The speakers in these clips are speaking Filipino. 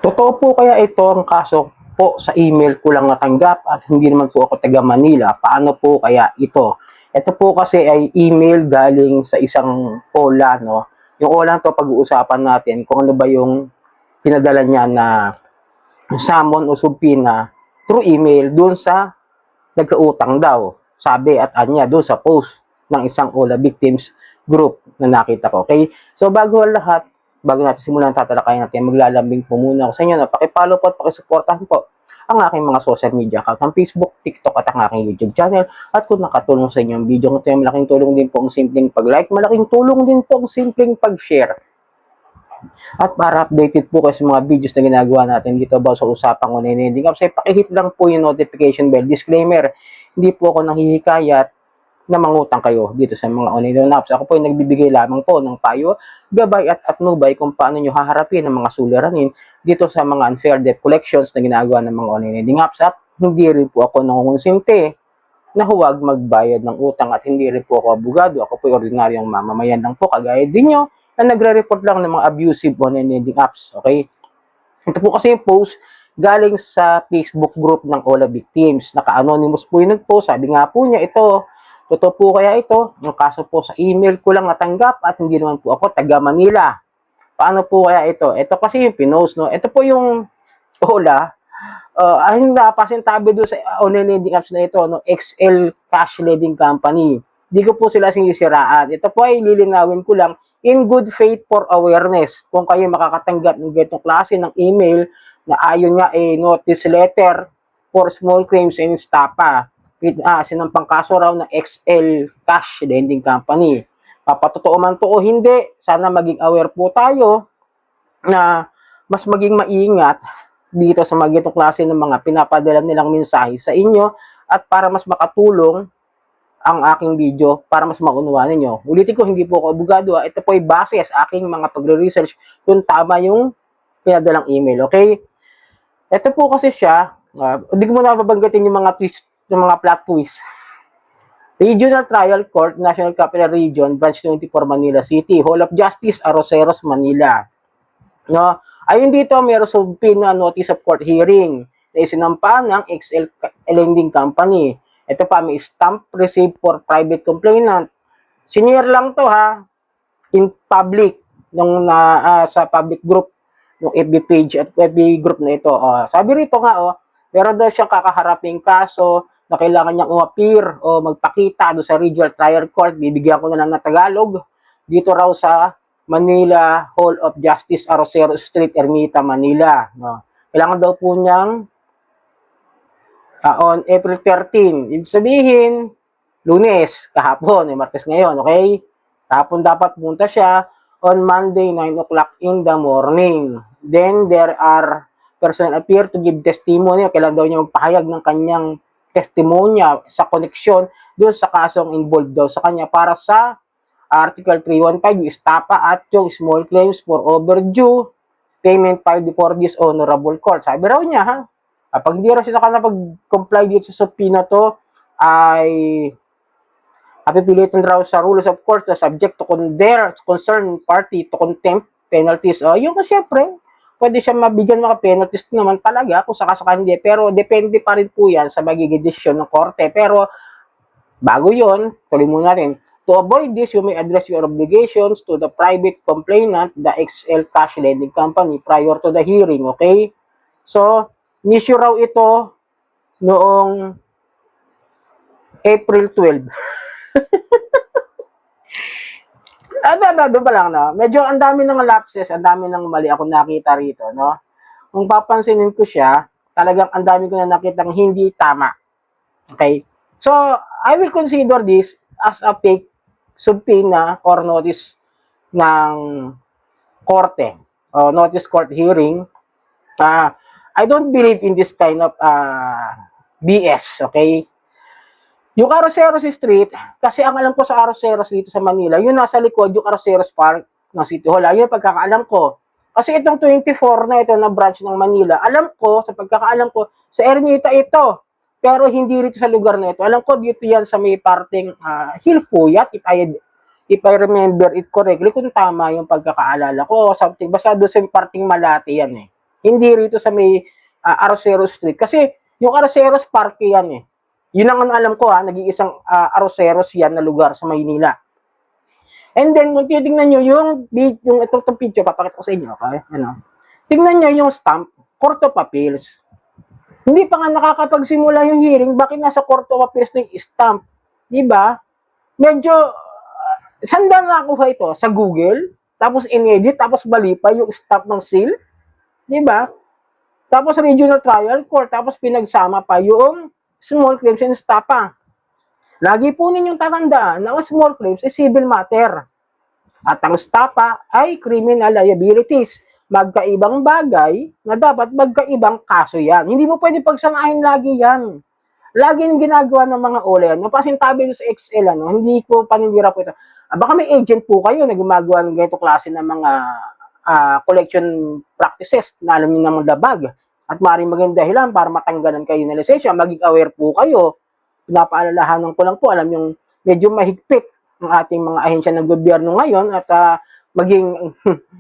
Totoo po kaya ito ang kaso po sa email ko lang natanggap at hindi naman po ako taga Manila? Paano po kaya ito? Ito po kasi ay email galing sa isang OLA, no? Yung OLA to pag-uusapan natin kung ano ba yung pinadala niya na summon o subpoena through email doon sa nagkautang daw. Sabi at anya doon sa post ng isang OLA victims group na nakita ko. Okay? So bago ang lahat, bago natin simulan tatalakayin natin, maglalambing po muna ako sa inyo na paki-follow po at paki-supportahan po ang aking mga social media account, ang Facebook, TikTok at ang aking YouTube channel. At kung nakatulong sa inyo ang video ko, malaking tulong din po ang simpleng pag-like, malaking tulong din po ang simpleng pag-share. At para updated po kayo sa mga videos na ginagawa natin dito ba sa usapang unending apps, pakihit lang po yung notification bell. Disclaimer, hindi po ako nanghihikayat na mangutang kayo dito sa mga unending apps. Ako po ay nagbibigay lamang po ng payo, gabay at atnubay kung paano nyo haharapin ang mga suliranin dito sa mga unfair debt collections na ginagawa ng mga unending apps. At hindi rin po ako nangungonsinti na huwag magbayad ng utang at hindi rin po ako abogado. Ako po ay ordinaryong mamamayan lang po kagaya din nyo na nagre-report lang ng mga abusive on-lending apps. Okay? Ito po kasi yung post galing sa Facebook group ng OLA Victims. Naka-anonymous po yung nag-post. Sabi nga po niya, ito, totoo po kaya ito? Yung kaso po sa email ko lang natanggap at hindi naman po ako taga Manila. Paano po kaya ito? Ito kasi yung pinost, no? Ito po yung OLA. Ay napasintabi doon sa on-lending apps na ito, no? XL Cash Lending Company. Hindi ko po sila sinisiraan. Ito po ay lilinawin ko lang in good faith for awareness. Kung kayo makakatanggap ng ganitong klase ng email na ayon nga notice letter for small claims and stapa, sinampang kaso raw ng XL Cash Lending Company. Papatotoo man to o hindi, sana maging aware po tayo na mas maging maingat dito sa mga ganitong klase ng mga pinapadala nilang mensahe sa inyo at para mas makatulong ang aking video para mas maunawaan ninyo. Ulitin ko, hindi po ako abogado. Ito po ay base sa aking mga pagre-research kung tama yung pinadalang email. Okay? Ito po kasi siya, hindi ko muna babanggitin yung mga twist, yung mga plot twist. Regional Trial Court, National Capital Region, Branch 24, Manila City, Hall of Justice, Arroceros, Manila. No? Ayun dito, meron subpoena notice of court hearing na isinampa ng XL Lending Company. Ito pa, may stamp receipt for private complainant. Senior lang to ha, in public, nung sa public group, ng FB page at FB group na ito. Sabi rito nga, meron daw siyang kakaharaping kaso na kailangan niyang umapir o magpakita doon sa regional trial court. Bibigyan ko na lang na Tagalog. Dito raw sa Manila Hall of Justice, Arroceros Street, Ermita, Manila. No? Kailangan daw po niyang on April 13. Ibig sabihin, Lunes, kahapon, Martes ngayon, okay? Kahapon dapat punta siya on Monday, 9 o'clock in the morning. Then, there are person appear to give testimony. Kailangan daw niya magpahayag ng kanyang testimonya sa koneksyon doon sa kasong involved daw sa kanya para sa Article 315, yung estapa at yung small claims for overdue payment filed before this honorable court. Sabi raw niya, ha? Pag hindi raw siya nakapag-comply dito sa subpoena to, ay napipilitan raw sa rules of course na subject to their concerned party to contempt penalties. Yun kasi syempre, pwede siya mabigyan mga penalties naman talaga kung sakasaka hindi. Pero depende pa rin po yan sa magiging desisyon ng korte. Pero bago yun, tuloy muna natin. To avoid this, you may address your obligations to the private complainant, the XL Cash Lending Company, prior to the hearing, okay? So, issue raw ito noong April 12. Doon pa lang, no? Medyo ang dami ng lapses, ang dami ng mali ako nakita rito, no? Kung papansinin ko siya, talagang ang dami ko na nakitang hindi tama. Okay? So, I will consider this as a fake subpoena or notice ng korte, notice court hearing. I don't believe in this kind of BS, okay? Yung Arroceros Street, kasi ang alam ko sa Arroceros dito sa Manila, yun nasa likod, yung Arroceros Park ng City Hall. Ayun pagkakaalam ko. Kasi itong 24 na ito na branch ng Manila, alam ko, sa pagkakaalam ko, sa Ermita ito. Pero hindi rito sa lugar na ito. Alam ko, dito yan sa may parting Hilpuyat, if I remember it correctly, kung tama yung pagkakaalala ko, something, basta doon sa parting Malate yan eh. Hindi rito sa may Arroceros Street. Kasi yung Arroceros Parque yan eh. Yun ang alam ko nag-iisang Arroceros yan na lugar sa Maynila. And then, kung titignan nyo yung itong picture, papakita ko sa inyo, okay? Ano? Tingnan nyo yung stamp, Court of Appeals. Hindi pa nga nakakapagsimula yung hearing, bakit nasa Court of Appeals na yung stamp? Diba? Medyo, saan ba nakuha ito? Sa Google? Tapos in-edit, tapos bali pa yung stamp ng seal? Diba? Tapos regional trial court, tapos pinagsama pa yung small claims and stapa. Lagi po ninyong tatandaan na ang small claims ay civil matter. At ang stapa ay criminal liabilities. Magkaibang bagay na dapat magkaibang kaso yan. Hindi mo pwede pagsamahin lagi yan. Lagi yung ginagawa ng mga OLA yan. Napasintabi ko sa XL, hindi ko paninira po ito. Baka may agent po kayo na gumagawa ng ganito klase ng mga collection practices na alam nyo namang labag. At maaaring maging dahilan para matanggalan kayo ng lisensya. Maging aware po kayo. Pinapaalalahanan ko lang po, alam yung medyo mahigpit ang ating mga ahensya ng gobyerno ngayon at maging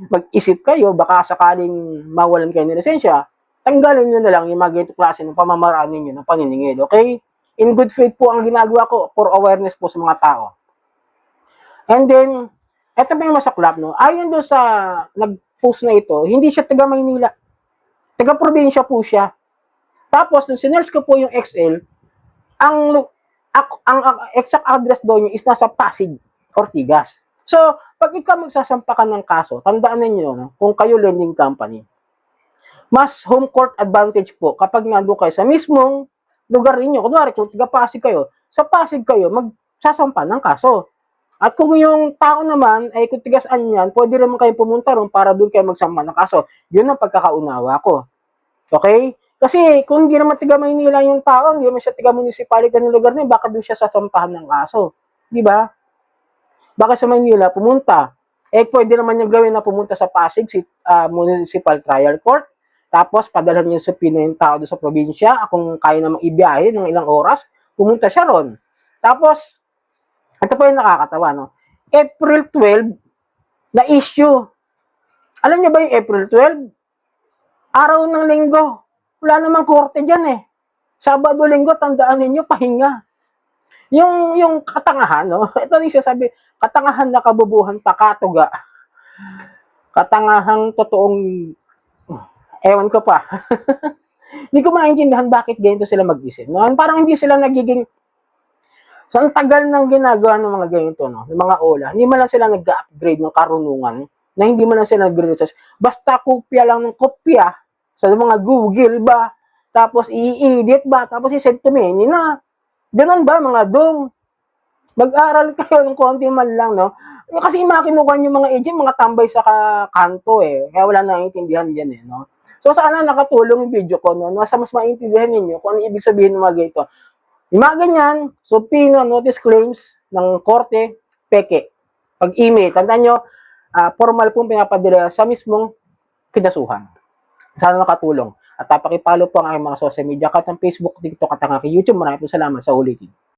mag-isip kayo, baka sakaling mawalan kayo ng lisensya, tanggalin nyo na lang yung mga ganito klase ng pamamaraan ninyo ng paniningil. Okay? In good faith po ang ginagawa ko for awareness po sa mga tao. And then, eto pa yung masaklap, no? Ayon doon sa nag-post na ito, hindi siya taga Maynila. Taga probinsya po siya. Tapos, nung sinerge ko po yung XL, ang exact address doon is nasa Pasig, Ortigas. So, pag ikaw magsasampa ka ng kaso, tandaan ninyo, no, kung kayo lending company, mas home court advantage po kapag nandun kayo sa mismong lugar ninyo. Kunwari, kung taga Pasig kayo, sa Pasig kayo magsasampa ng kaso. At kung yung tao naman ay kung tigasaan yan, pwede rin kayo pumunta ron para doon kayo magsampa ng kaso. Yun ang pagkakaunawa ko. Okay? Kasi kung hindi naman taga Maynila yung tao, hindi naman siya taga municipality ng lugar niya, baka doon siya sasampahan ng kaso. Di ba? Baka sa Maynila pumunta. Pwede naman niya gawin na pumunta sa Pasig Municipal Trial Court. Tapos padalhan niya subpoena yung tao doon sa probinsya. Kung kaya namang ibiyahe ng ilang oras, pumunta siya ron. Tapos, ito pa yung nakakatawa, no? April 12, na issue. Alam niyo ba yung April 12? Araw ng linggo. Wala namang korte dyan eh. Sabado, linggo, tandaan ninyo, pahinga. Yung katangahan, no? Ito yung sasabi, katangahan na kabubuhan, pakatuga. Katangahang totoong, ewan ko pa. Hindi ko maintindihan bakit ganito sila mag-isip. No? Parang hindi sila nagiging, so ang tagal ng ginagawa ng mga ganito, no? Ng mga OLA, hindi man lang sila nag-upgrade ng karunungan, na hindi man lang sila nag-research. Basta kopya lang ng kopya, sa mga Google ba, tapos i-edit ba, tapos i-send to me, na, ganun ba mga dong? Mag-aral kayo ng konti man lang, no? Kasi makinukuha yung mga agent, mga tambay sa kanto eh, kaya wala naiintindihan dyan eh, no? So sana nakatulong yung video ko, no? Mas maintindihan ninyo kung ano ibig sabihin ng mga ganito. Yung mga ganyan, subpoena, notice claims ng korte, peke. Pag email, tandaan nyo, formal pong pinapadala sa mismong kinasuhan. Sana nakatulong. At pakipalo po ang aking mga social media account ng Facebook, TikTok at ang aking YouTube. Maraming po salamat sa ulitin.